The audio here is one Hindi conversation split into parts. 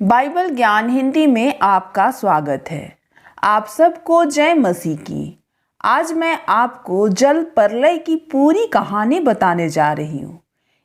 बाइबल ज्ञान हिंदी में आपका स्वागत है। आप सबको जय मसीह की। आज मैं आपको जल प्रलय की पूरी कहानी बताने जा रही हूँ।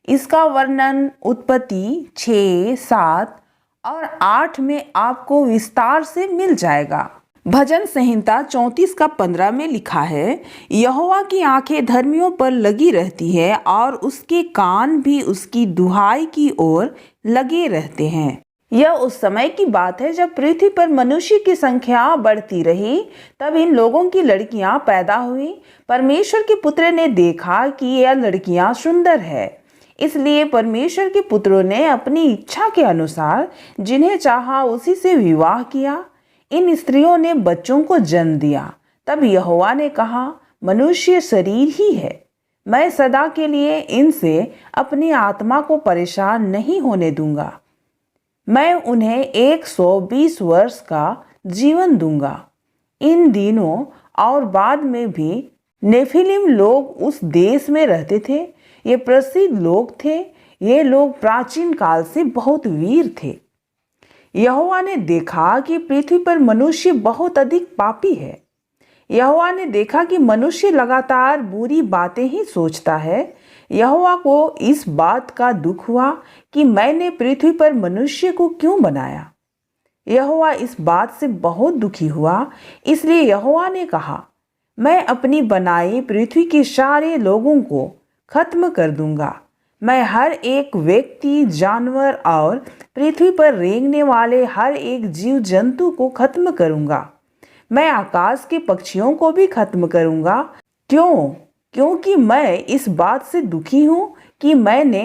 इसका वर्णन उत्पत्ति 6, 7 और 8 में आपको विस्तार से मिल जाएगा। भजन संहिता 34:15 में लिखा है, यहोवा की आंखें धर्मियों पर लगी रहती है और उसके कान भी उसकी दुहाई की ओर लगे रहते हैं। यह उस समय की बात है जब पृथ्वी पर मनुष्य की संख्या बढ़ती रही। तब इन लोगों की लड़कियां पैदा हुई। परमेश्वर के पुत्र ने देखा कि यह लड़कियां सुंदर है, इसलिए परमेश्वर के पुत्रों ने अपनी इच्छा के अनुसार जिन्हें चाहा उसी से विवाह किया। इन स्त्रियों ने बच्चों को जन्म दिया। तब यहोवा ने कहा, मनुष्य शरीर ही है, मैं सदा के लिए इनसे अपनी आत्मा को परेशान नहीं होने दूंगा। मैं उन्हें 120 वर्ष का जीवन दूंगा। इन दिनों और बाद में भी नेफिलिम लोग उस देश में रहते थे। ये प्रसिद्ध लोग थे। ये लोग प्राचीन काल से बहुत वीर थे। यहोवा ने देखा कि पृथ्वी पर मनुष्य बहुत अधिक पापी है। यहोवा ने देखा कि मनुष्य लगातार बुरी बातें ही सोचता है। यहोवा को इस बात का दुख हुआ कि मैंने पृथ्वी पर मनुष्य को क्यों बनाया। यहोवा इस बात से बहुत दुखी हुआ। इसलिए यहोवा ने कहा, मैं अपनी बनाई पृथ्वी के सारे लोगों को खत्म कर दूंगा। मैं हर एक व्यक्ति, जानवर और पृथ्वी पर रेंगने वाले हर एक जीव जंतु को खत्म करूंगा। मैं आकाश के पक्षियों को भी खत्म करूंगा। क्योंकि मैं इस बात से दुखी हूँ कि मैंने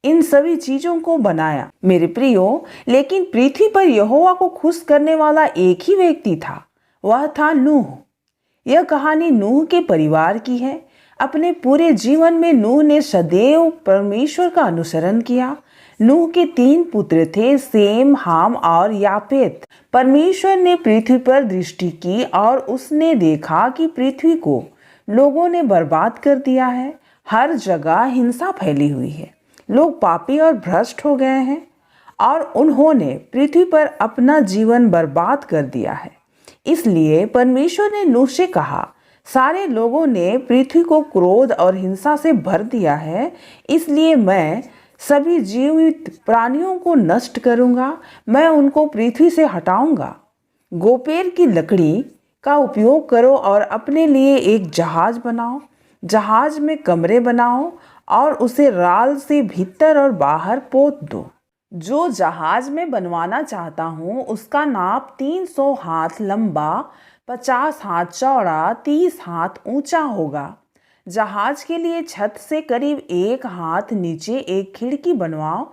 इन सभी चीजों को बनाया। मेरे प्रियो, लेकिन पृथ्वी पर यहोवा को खुश करने वाला एक ही व्यक्ति था, वह था नूह। यह कहानी नूह के परिवार की है। अपने पूरे जीवन में नूह ने सदैव परमेश्वर का अनुसरण किया। नूह के 3 पुत्र थे, सेम, हाम और यापेत। परमेश्वर ने पृथ्वी पर दृष्टि की और उसने देखा कि पृथ्वी को लोगों ने बर्बाद कर दिया है। हर जगह हिंसा फैली हुई है। लोग पापी और भ्रष्ट हो गए हैं और उन्होंने पृथ्वी पर अपना जीवन बर्बाद कर दिया है। इसलिए परमेश्वर ने नूह से कहा, सारे लोगों ने पृथ्वी को क्रोध और हिंसा से भर दिया है, इसलिए मैं सभी जीवित प्राणियों को नष्ट करूंगा। मैं उनको पृथ्वी से हटाऊंगा। गोपेर की लकड़ी का उपयोग करो और अपने लिए एक जहाज बनाओ। जहाज में कमरे बनाओ और उसे राल से भीतर और बाहर पोत दो। जो जहाज में बनवाना चाहता हूँ उसका नाप 300 हाथ लंबा, 50 हाथ चौड़ा, 30 हाथ ऊंचा होगा। जहाज के लिए छत से करीब 1 हाथ नीचे एक खिड़की बनवाओ।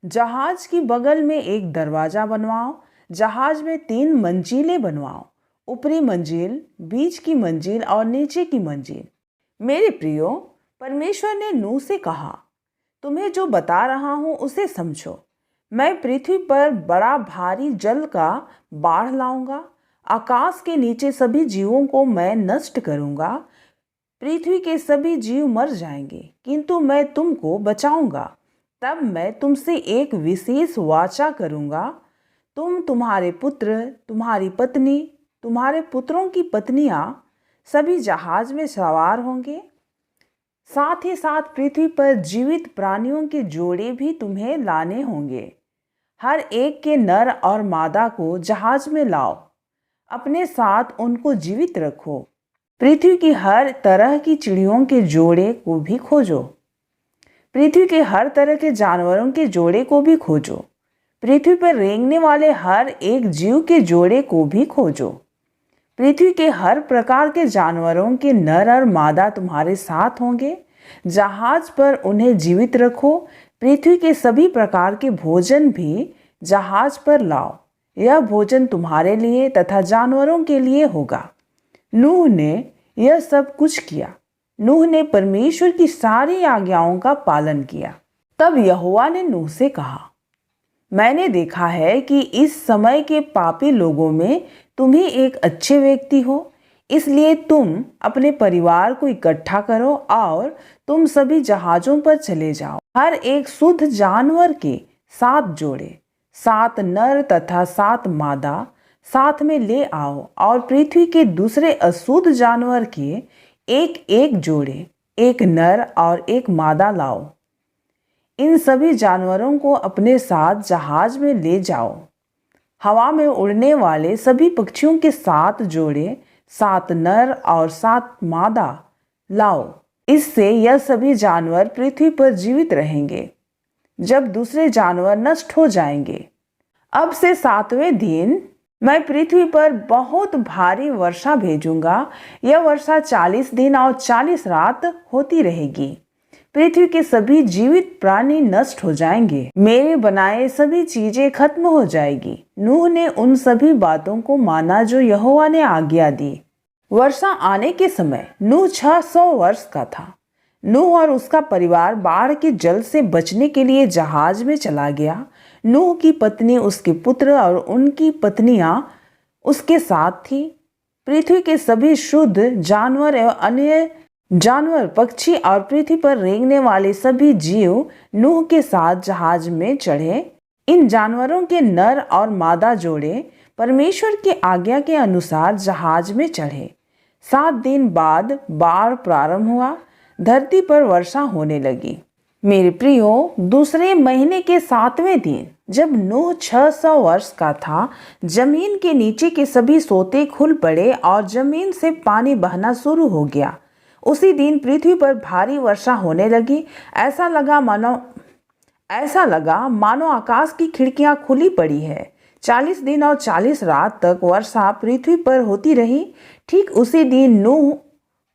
जहाज की बगल में एक दरवाजा बनवाओ। जहाज में 3 मंजिलें बनवाओ, ऊपरी मंजिल, बीच की मंजिल और नीचे की मंजिल। मेरे प्रियो, परमेश्वर ने नूह से कहा, तुम्हें जो बता रहा हूं उसे समझो। मैं पृथ्वी पर बड़ा भारी जल का बाढ़ लाऊंगा। आकाश के नीचे सभी जीवों को मैं नष्ट करूंगा। पृथ्वी के सभी जीव मर जाएंगे, किंतु मैं तुमको बचाऊंगा। तब मैं तुमसे एक विशेष वाचा करूंगा। तुम, तुम्हारे पुत्र, तुम्हारी पत्नी, तुम्हारे पुत्रों की पत्नियां सभी जहाज में सवार होंगे। साथ ही साथ पृथ्वी पर जीवित प्राणियों के जोड़े भी तुम्हें लाने होंगे। हर एक के नर और मादा को जहाज में लाओ। अपने साथ उनको जीवित रखो। पृथ्वी की हर तरह की चिड़ियों के जोड़े को भी खोजो। पृथ्वी के हर तरह के जानवरों के जोड़े को भी खोजो। पृथ्वी पर रेंगने वाले हर एक जीव के जोड़े को भी खोजो। पृथ्वी के हर प्रकार के जानवरों के नर और मादा तुम्हारे साथ होंगे। जहाज पर उन्हें जीवित रखो। पृथ्वी के सभी प्रकार के भोजन भी जहाज पर लाओ। यह भोजन तुम्हारे लिए तथा जानवरों के लिए होगा। नूह ने यह सब कुछ किया। नूह ने परमेश्वर की सारी आज्ञाओं का पालन किया। तब यहोवा ने नूह से कहा, मैंने देखा है कि इस समय के पापी लोगों में तुम ही एक अच्छे व्यक्ति हो। इसलिए तुम अपने परिवार को इकट्ठा करो और तुम सभी जहाजों पर चले जाओ। हर एक शुद्ध जानवर के 7 जोड़े, 7 नर तथा 7 मादा साथ में ले आओ और पृथ्वी के दूसरे अशुद्ध जानवर के एक एक जोड़े, एक नर और एक मादा लाओ। इन सभी जानवरों को अपने साथ जहाज में ले जाओ। हवा में उड़ने वाले सभी पक्षियों के 7 जोड़े, 7 नर और 7 मादा लाओ। इससे यह सभी जानवर पृथ्वी पर जीवित रहेंगे जब दूसरे जानवर नष्ट हो जाएंगे। अब से 7वें दिन मैं पृथ्वी पर बहुत भारी वर्षा भेजूंगा। यह वर्षा 40 दिन और 40 रात होती रहेगी। पृथ्वी के सभी जीवित प्राणी नष्ट हो जाएंगे। मेरे बनाए सभी चीजें खत्म हो जाएगी। नूह ने उन सभी बातों को माना जो यहोवा ने आज्ञा दी। वर्षा आने के समय नूह 600 वर्ष का था। नूह और उसका परिवार बाढ़ के जल से बचने के लिए जहाज में चला गया। नूह की पत्नी, उसके पुत्र और उनकी पत्नियां उसके साथ थी। पृथ्वी के सभी शुद्ध जानवर एवं अन्य जानवर, पक्षी और पृथ्वी पर रेंगने वाले सभी जीव नूह के साथ जहाज में चढ़े। इन जानवरों के नर और मादा जोड़े परमेश्वर की आज्ञा के अनुसार जहाज में चढ़े। 7 दिन बाद बाढ़ प्रारंभ हुआ। धरती पर वर्षा होने लगी। मेरे प्रियो, दूसरे महीने के 7वें दिन जब नूह 600 वर्ष का था, जमीन के नीचे के सभी सोते खुल पड़े और जमीन से पानी बहना शुरू हो गया। उसी दिन पृथ्वी पर भारी वर्षा होने लगी। ऐसा लगा मानो आकाश की खिड़कियां खुली पड़ी है। 40 दिन और 40 रात तक वर्षा पृथ्वी पर होती रही। ठीक उसी दिन नूह,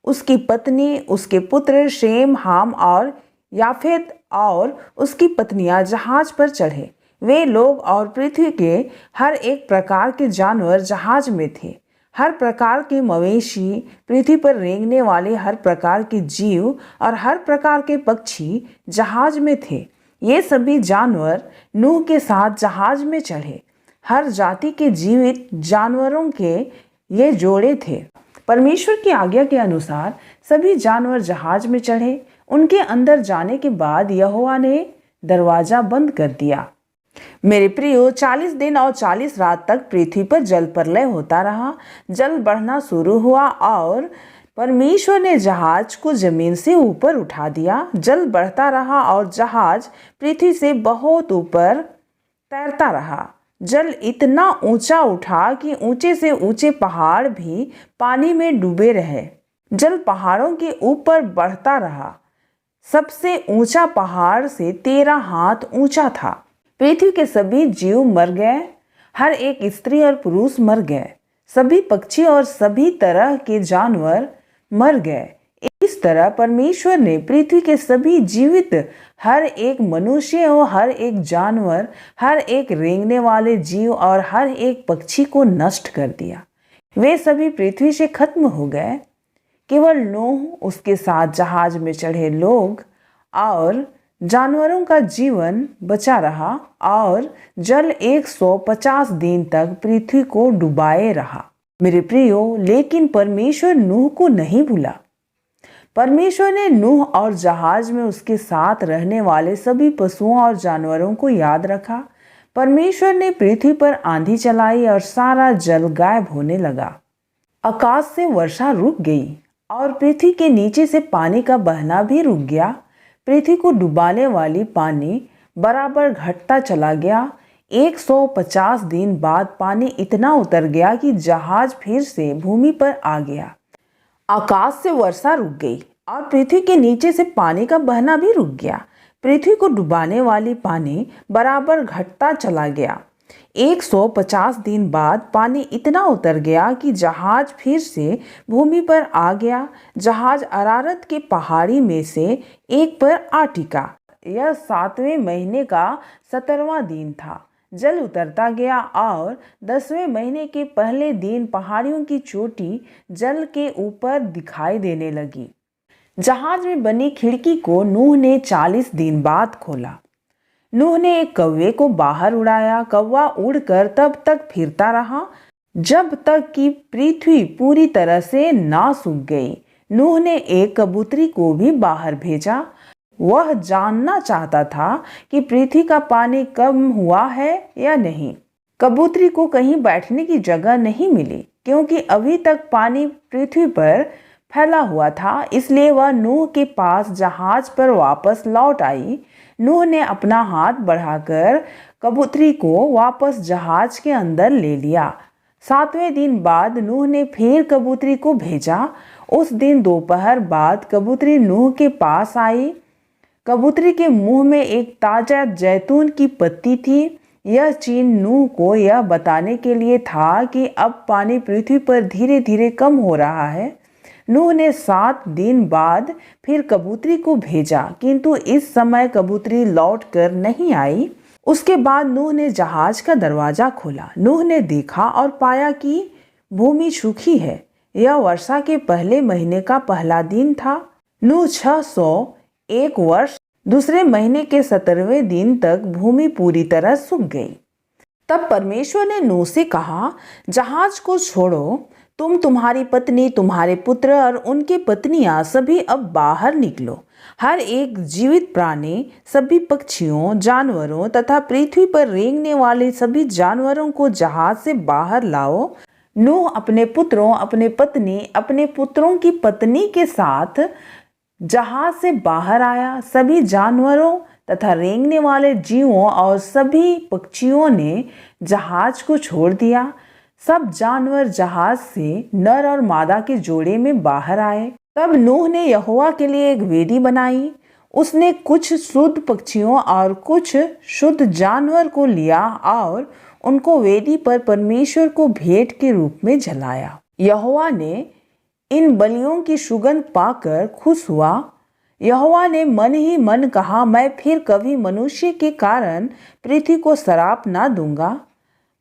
उसकी पत्नी, उसके पुत्र शेम, हाम और याफेत और उसकी पत्नियां जहाज पर चढ़े। वे लोग और पृथ्वी के हर एक प्रकार के जानवर जहाज में थे। हर प्रकार के मवेशी, पृथ्वी पर रेंगने वाले हर प्रकार के जीव और हर प्रकार के पक्षी जहाज में थे। ये सभी जानवर नूह के साथ जहाज में चढ़े। हर जाति के जीवित जानवरों के ये जोड़े थे। परमेश्वर की आज्ञा के अनुसार सभी जानवर जहाज में चढ़े। उनके अंदर जाने के बाद यहोवा ने दरवाजा बंद कर दिया। मेरे प्रियो, 40 दिन और 40 रात तक पृथ्वी पर जल प्रलय होता रहा। जल बढ़ना शुरू हुआ और परमेश्वर ने जहाज को जमीन से ऊपर उठा दिया। जल बढ़ता रहा और जहाज पृथ्वी से बहुत ऊपर तैरता रहा। जल इतना ऊंचा उठा कि ऊंचे से ऊंचे पहाड़ भी पानी में डूबे रहे। जल पहाड़ों के ऊपर बढ़ता रहा। सबसे ऊंचा पहाड़ से 13 हाथ ऊंचा था। पृथ्वी के सभी जीव मर गए। हर एक स्त्री और पुरुष मर गए। सभी पक्षी और सभी तरह के जानवर मर गए। इस तरह परमेश्वर ने पृथ्वी के सभी जीवित, हर एक मनुष्य और हर एक जानवर, हर एक रेंगने वाले जीव और हर एक पक्षी को नष्ट कर दिया। वे सभी पृथ्वी से खत्म हो गए। केवल नूह, उसके साथ जहाज में चढ़े लोग और जानवरों का जीवन बचा रहा और जल 150 दिन तक पृथ्वी को डुबाए रहा। मेरे प्रियो, लेकिन परमेश्वर नूह को नहीं भूला। परमेश्वर ने नूह और जहाज में उसके साथ रहने वाले सभी पशुओं और जानवरों को याद रखा। परमेश्वर ने पृथ्वी पर आंधी चलाई और सारा जल गायब होने लगा। आकाश से वर्षा रुक गई और पृथ्वी के नीचे से पानी का बहना भी रुक गया। पृथ्वी को डुबाने वाली पानी बराबर घटता चला गया। 150 दिन बाद पानी इतना उतर गया कि जहाज फिर से भूमि पर आ गया। आकाश से वर्षा रुक गई और पृथ्वी के नीचे से पानी का बहना भी रुक गया। पृथ्वी को डुबाने वाली पानी बराबर घटता चला गया। 150 दिन बाद पानी इतना उतर गया कि जहाज फिर से भूमि पर आ गया। जहाज अरारत के पहाड़ी में से एक पर आ टिका। यह 7वें महीने का 17वां दिन था। जल उतरता गया और 10वें महीने के पहले दिन पहाड़ियों की चोटी जल के ऊपर दिखाई देने लगी। जहाज में बनी खिड़की को नूह ने 40 दिन बाद खोला। नूह ने एक कौवे को बाहर उड़ाया। कौवा उड़कर तब तक फिरता रहा जब तक कि पृथ्वी पूरी तरह से ना सूख गई। नूह ने एक कबूतरी को भी बाहर भेजा। वह जानना चाहता था कि पृथ्वी का पानी कम हुआ है या नहीं। कबूतरी को कहीं बैठने की जगह नहीं मिली क्योंकि अभी तक पानी पृथ्वी पर फैला हुआ था, इसलिए वह नूह के पास जहाज पर वापस लौट आई। नूह ने अपना हाथ बढ़ाकर कबूतरी को वापस जहाज के अंदर ले लिया। 7वें दिन बाद नूह ने फिर कबूतरी को भेजा। उस दिन दोपहर बाद कबूतरी नूह के पास आई। कबूतरी के मुंह में एक ताजा जैतून की पत्ती थी। यह चिन्ह नूह को यह बताने के लिए था कि अब पानी पृथ्वी पर धीरे धीरे कम हो रहा है। नूह ने 7 दिन बाद फिर कबूतरी को भेजा, किंतु इस समय कबूतरी लौट कर नहीं आई। उसके बाद नूह ने जहाज का दरवाजा खोला। नूह ने देखा और पाया कि भूमि सूखी है। यह वर्षा के पहले महीने का पहला दिन था। नूह 601 वर्ष दूसरे महीने के 17वें दिन तक भूमि पूरी तरह सूख गई। तब परमेश्वर ने नूह से कहा, जहाज को छोड़ो, तुम, तुम्हारी पत्नी, तुम्हारे पुत्र और उनके पत्नियां सभी अब बाहर निकलो। हर एक जीवित प्राणी, सभी पक्षियों, जानवरों तथा पृथ्वी पर रेंगने वाले सभी जानवरों को जहाज से बाहर लाओ। नूह अपने पुत्रों, अपने पत्नी, अपने पुत्रों की पत्नी के साथ जहाज से बाहर आया। सभी जानवरों तथा रेंगने वाले जीवों और सभी पक्षियों ने जहाज को छोड़ दिया। सब जानवर जहाज से नर और मादा के जोड़े में बाहर आए। तब नूह ने यहोवा के लिए एक वेदी बनाई। उसने कुछ शुद्ध पक्षियों और कुछ शुद्ध जानवर को लिया और उनको वेदी पर परमेश्वर को भेंट के रूप में जलाया। यहोवा ने इन बलियों की सुगंध पाकर खुश हुआ। यहोवा ने मन ही मन कहा, मैं फिर कभी मनुष्य के कारण पृथ्वी को श्राप ना दूंगा।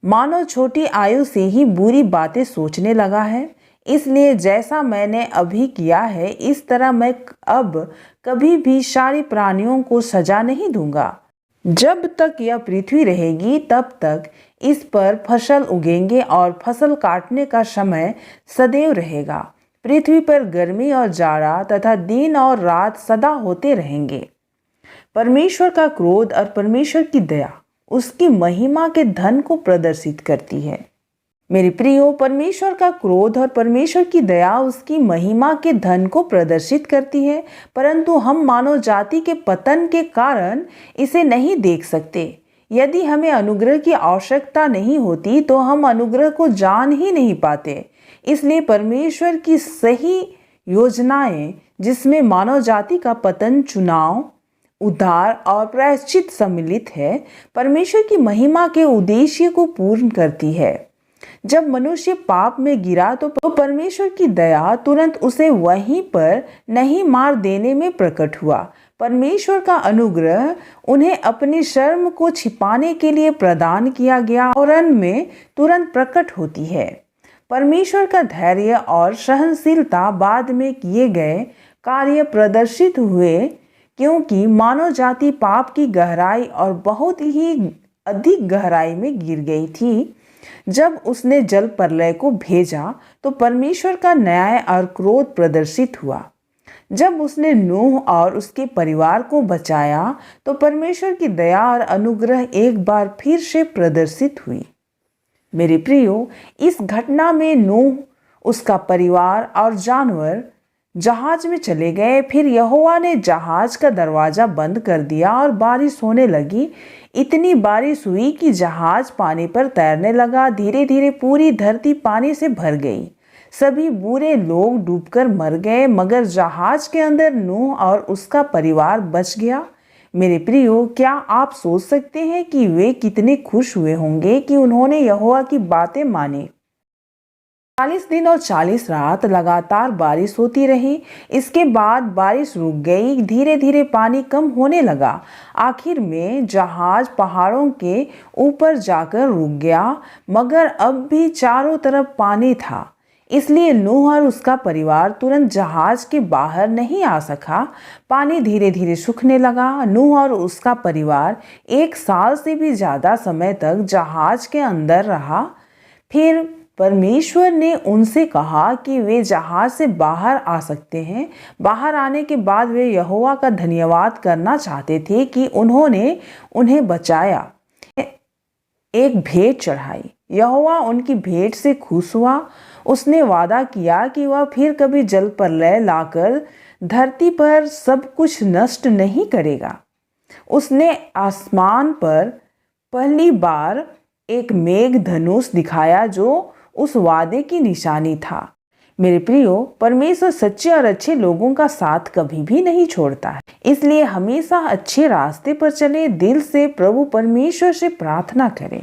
मानव छोटी आयु से ही बुरी बातें सोचने लगा है, इसलिए जैसा मैंने अभी किया है इस तरह मैं अब कभी भी सारी प्राणियों को सजा नहीं दूंगा। जब तक यह पृथ्वी रहेगी तब तक इस पर फसल उगेंगे और फसल काटने का समय सदैव रहेगा। पृथ्वी पर गर्मी और जाड़ा तथा दिन और रात सदा होते रहेंगे। परमेश्वर का क्रोध और परमेश्वर की दया उसकी महिमा के धन को प्रदर्शित करती है। मेरे प्रियो, परमेश्वर का क्रोध और परमेश्वर की दया उसकी महिमा के धन को प्रदर्शित करती है, परंतु हम मानव जाति के पतन के कारण इसे नहीं देख सकते। यदि हमें अनुग्रह की आवश्यकता नहीं होती तो हम अनुग्रह को जान ही नहीं पाते। इसलिए परमेश्वर की सही योजनाएं, जिसमें मानव जाति का पतन, चुनाव, उद्धार और प्रायश्चित सम्मिलित है, परमेश्वर की महिमा के उद्देश्य को पूर्ण करती है। जब मनुष्य पाप में गिरा तो परमेश्वर की दया तुरंत उसे वहीं पर नहीं मार देने में प्रकट हुआ। परमेश्वर का अनुग्रह उन्हें अपनी शर्म को छिपाने के लिए प्रदान किया गया और अंत में तुरंत प्रकट होती है। परमेश्वर का धैर्य और सहनशीलता बाद में किए गए कार्य प्रदर्शित हुए, क्योंकि मानव जाति पाप की गहराई और बहुत ही अधिक गहराई में गिर गई थी। जब उसने जल प्रलय को भेजा तो परमेश्वर का न्याय और क्रोध प्रदर्शित हुआ। जब उसने नूह और उसके परिवार को बचाया तो परमेश्वर की दया और अनुग्रह एक बार फिर से प्रदर्शित हुई। मेरे प्रियो, इस घटना में नूह, उसका परिवार और जानवर जहाज में चले गए। फिर यहोवा ने जहाज का दरवाजा बंद कर दिया और बारिश होने लगी। इतनी बारिश हुई कि जहाज पानी पर तैरने लगा। धीरे धीरे पूरी धरती पानी से भर गई। सभी बुरे लोग डूबकर मर गए, मगर जहाज के अंदर नूह और उसका परिवार बच गया। मेरे प्रियो, क्या आप सोच सकते हैं कि वे कितने खुश हुए होंगे कि उन्होंने यहोवा की बातें मानी। 40 दिन और 40 रात लगातार बारिश होती रही। इसके बाद बारिश रुक गई। धीरे धीरे पानी कम होने लगा। आखिर में जहाज पहाड़ों के ऊपर जाकर रुक गया, मगर अब भी चारों तरफ पानी था। इसलिए नूह और उसका परिवार तुरंत जहाज के बाहर नहीं आ सका। पानी धीरे धीरे सूखने लगा। नूह और उसका परिवार 1 साल से भी ज़्यादा समय तक जहाज के अंदर रहा। फिर परमेश्वर ने उनसे कहा कि वे जहाज से बाहर आ सकते हैं। बाहर आने के बाद वे यहोवा का धन्यवाद करना चाहते थे कि उन्होंने उन्हें बचाया। एक भेंट चढ़ाई। यहोवा उनकी भेंट से खुश हुआ। उसने वादा किया कि वह फिर कभी जल प्रलय लाकर धरती पर सब कुछ नष्ट नहीं करेगा। उसने आसमान पर पहली बार एक मेघ धनुष दिखाया जो उस वादे की निशानी था। मेरे प्रियो, परमेश्वर सच्चे और अच्छे लोगों का साथ कभी भी नहीं छोड़ता है। इसलिए हमेशा अच्छे रास्ते पर चले, दिल से प्रभु परमेश्वर से प्रार्थना करें।